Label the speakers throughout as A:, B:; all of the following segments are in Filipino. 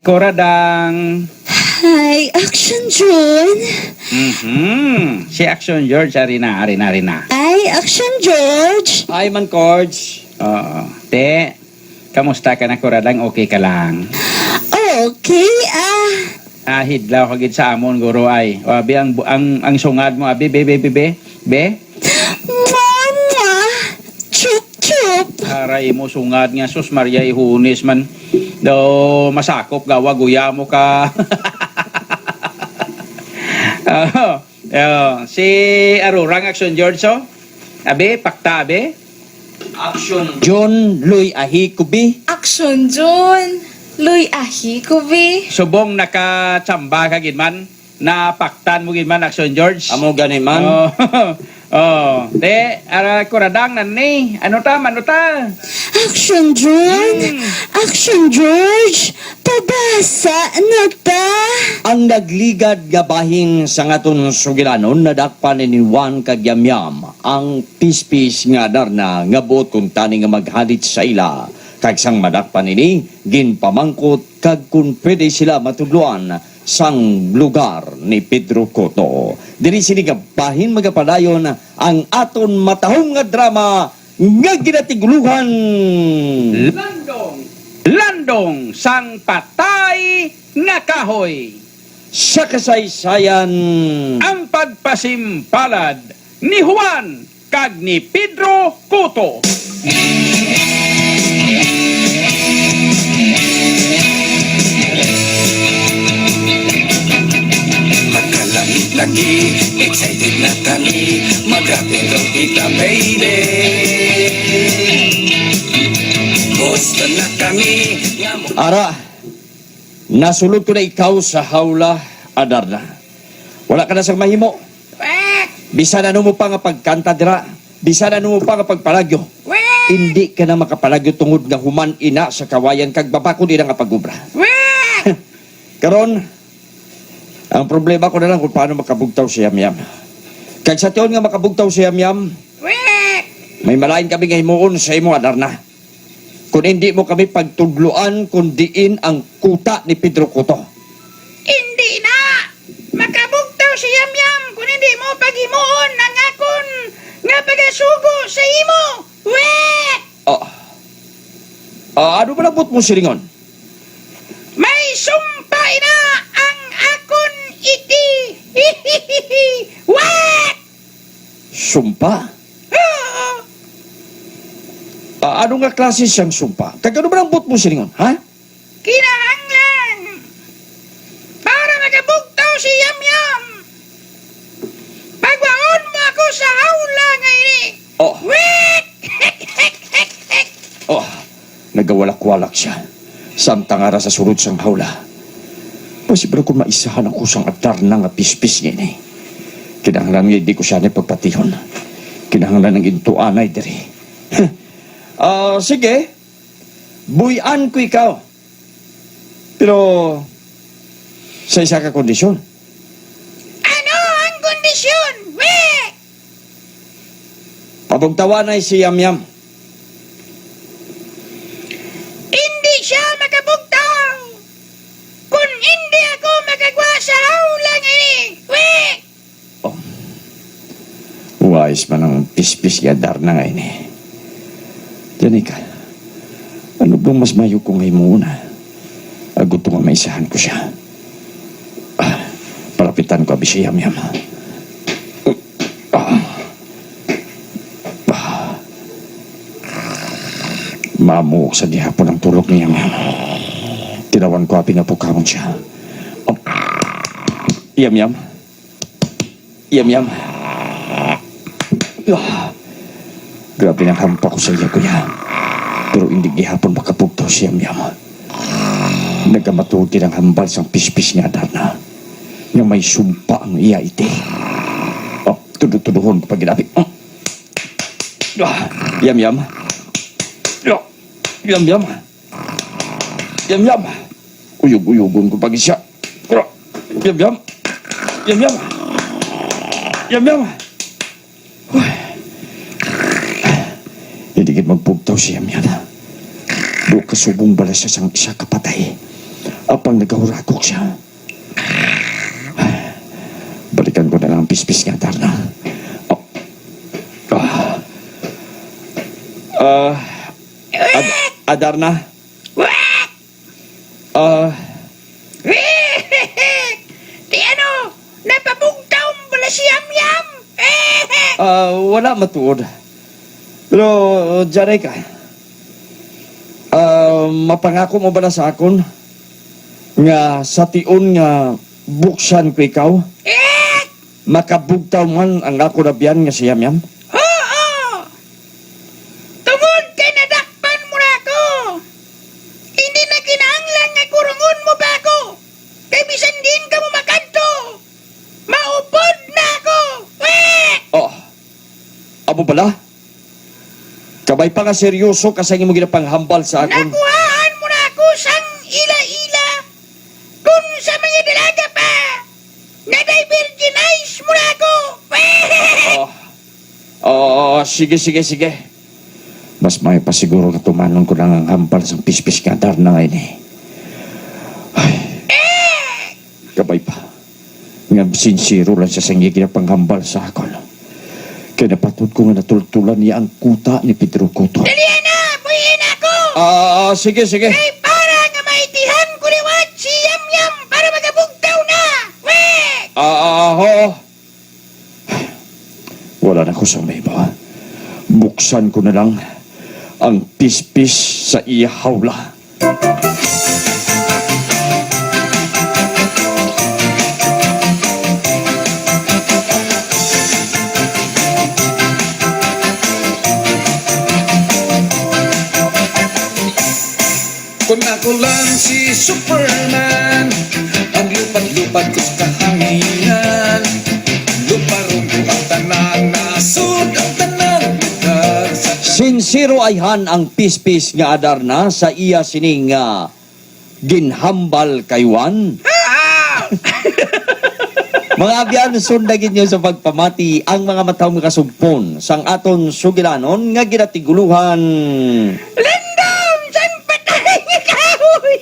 A: Koradang.
B: Hi, Action June.
A: Si Action George, arina.
B: Ay, Action George.
C: Ay, man, Cords.
A: Oo. Te, kamusta ka na, Koradang? Okay ka lang?
B: Okay,
A: Hidlaw ka gid sa amon, guro ay. O, abi, ang sungad mo, abi, be?
B: Mama. Chup, chup.
A: Aray mo sungad nga, sus Maria Ihunis man. Do masakop gawa, guya mo ka. Si Arurang Action George, oh. Abi, pakta, abi.
C: Action John Luy Ahikubi.
D: Action June. Luy ahi ko be.
A: Subong nakatsamba ka gid man. Napaktan mo gid man, Action George.
C: Amo gani man.
A: De, Koradang nani. Ano ta?
B: Action June. Action George. Pabasa na ta.
C: Ang nagligad nga bahin sa ngaton sugilanon nadakpan ni Juan kagyamyam ang pispis nga darna nga buot kung tani nga maghalit sa ila. Kag sang madakpan ini ginpamangkot kag kun pwede sila matudluan sang lugar ni Pedro Cotto. Diri sini nga bahin magapadayon ang aton matahong nga drama nga ginatiguluhan.
A: Landong sang patay nga kahoy.
C: Sa kasaysayan
A: Ang pagpasimpalad ni Juan kag ni Pedro Cotto.
E: Magkalamit lagi, excited na kami, mag-apelo kita baby. Gusto na kami nga mo.
C: Ara, nasulod ko na ikaw sa hawla, Adarna. Wala ka na sang mahimo. Bisan ano mo pa nga pagkanta dira, bisan ano mo pa nga pagpalagyo. Hindi ka na makapalagyo tungod nga human ina sa kawayan kag babakod ina nga pagubra. Karon, ang problema ko na lang kung paano makabugtaw si Yamyam. Kag sa tiyon nga makabugtaw si Yamyam, may malain kami nga himuon sa imo, Adarna. Kung hindi mo kami pagtudluan kung diin ang kuta ni Pedro Cotto.
F: Hindi na! Makabugtaw si Yamyam kung hindi mo paghimuon ng akon nga pagasugo sa imo! Weh!
C: Ano ba nabot mo silingon?
F: May sumpay na ang akon iti! Weh!
C: Sumpa?
F: Oo!
C: Ano nga klase siyang sumpa? Kag ano ba nabot mo silingon, ha?
F: Kinahanglan! Para makabugtaw si Yamyam! Pagwaon mo ako sa hawla ngayon!
C: Oh,
F: Weh!
C: nagawalak-walak siya. Samtangara sa surod sang hawla. Pasibra kung maisahan ako sang Adarna nga pispis niya ni. Kinahanglan nga hindi ko siya ni pagpatihon. Kinahanglan ng intuanay diri. Sige. Buyan ko ikaw. Pero, sa isa ka kondisyon.
F: Ano ang kondisyon? Weh!
C: Pabugtawan ay si Yamyam.
F: Hindi siya makabugtaw! Kung hindi ako makagwa sa hawla ngayon! Weh!
C: Wais man ang pispis ya Darna ngayon eh. Janika, ano bang mas mayo ko ngayon muna? Agot nga maisahan ko siya. Palapitan ko abi si Yamyam. Mamuok sa dihapon ang tulog ni Yamyam. Tinawan ko abi nga pukamon siya. Yamyam. Grabe ng hampa ko sa iya, kuya. Pero hindi gihapon makapugtaw si Yamyam. Nagamatuod din ang hambal sang pispis niya, Adarna. Nga may sumpa ang iya iti. Tuduhon ko pag ginabi. Yamyam. Uyog-uyogon ko pag isya. Yamyam. Hindi magpugtaw si Yamyam. Do kasubong balas sa sang isa kapatay. Apang nagahuragok siya. Balikan ko na lang ang pispis nga, Darna. Oh. Adarna?
F: Di ano, napabugtaw mo na si Yam-Yam.
C: Wala matuod. Pero, Jaray ka. Mapangako mo ba na sa akon? Nga sa tion nga buksan ko ikaw? Makabugtaw man ang ako na biyan nga si Yam-Yam?
F: Oo! Tungod kay nadakpan mo na ako. Hindi na kinahanglan nga kurungon mo ba ako? Kay bisan din ka mo makanto. Maupod na ako.
C: Amo pala? Kabay pa nga seryoso kasi mo ginapanghambal sa akon.
F: Nakuhaan mo na ako sang ila-ila. Kung sa mga dalaga pa, na-divergenize mo na ako.
C: Sige. Mas may pasiguro na tumanon ko lang ang hambal sa pispis nga Darna ngayon eh. Ay, kabay pa. Nga sincero lang siya sa nga ginapanghambal sa akon. Kaya napatod ko nga natultulan niya ang kuta ni Pedro Cotto.
F: Dalihan na, buhin ako.
C: Sige.
F: Ay, para nga maitihan ko liwat si Yam-Yam para magabugtaw na.
C: Wala na ko sa may ba. Buksan ko na lang ang pispis sa iya hawla.
E: Kung ako lang si Superman, ang lupad-lupad ko sa kahanginan, luparong ko ang tanan, nasud ang tanan,
C: Sincero ayhan ang pispis nga Adarna sa iya sining ginhambal kaywan. Mga abyan, sundagin nyo sa pagpamati ang mga matawang kasugpon sang aton sugilanon nga ginatiguluhan.
F: Landam, san patay nga kahoy?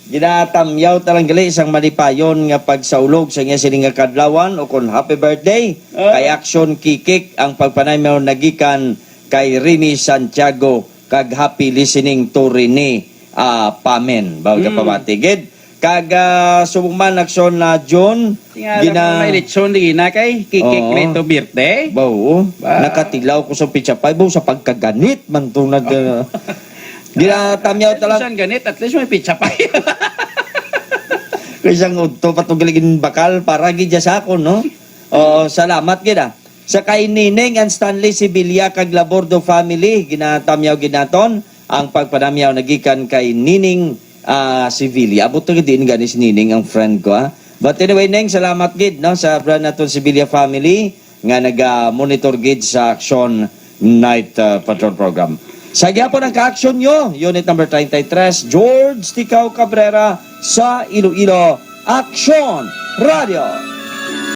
C: Ginatamyaw talang gali isang malipayon nga pagsaulog sa nga sining nga kadlawan o kon happy birthday kay Action Kikik ang pagpanaymaw nagikan kay Rini Santiago kag happy listening to Rini Pamen bawal ka pamatigid kag sumuman aksyon na John
A: May lechon di na kay kikik
C: Oo.
A: nito birthday.
C: Bao,
A: Ba?
C: nakatilaw ko sa pitsapay bao sa pagkaganit man to nag ginatamyaw talang
A: Saan ganit? At least may pizza pa.
C: isang udto patugaligin bakal para gidya sa ako no. Salamat gid. Sa kay Nining and Stanley Sibilia kag Labordo family ginatamyaw ginaton ang pagpanamyaw nagikan kay Nining Sibilia. Abot to din gani si Nining ang friend ko But anyway, Neng, salamat gid no sa brand naton Sibilia family nga naga-monitor gid sa Action Night Patrol Program. Sa gyapon ang ka-action nyo, unit number 33, George Ticao Cabrera sa Iloilo Action Radio.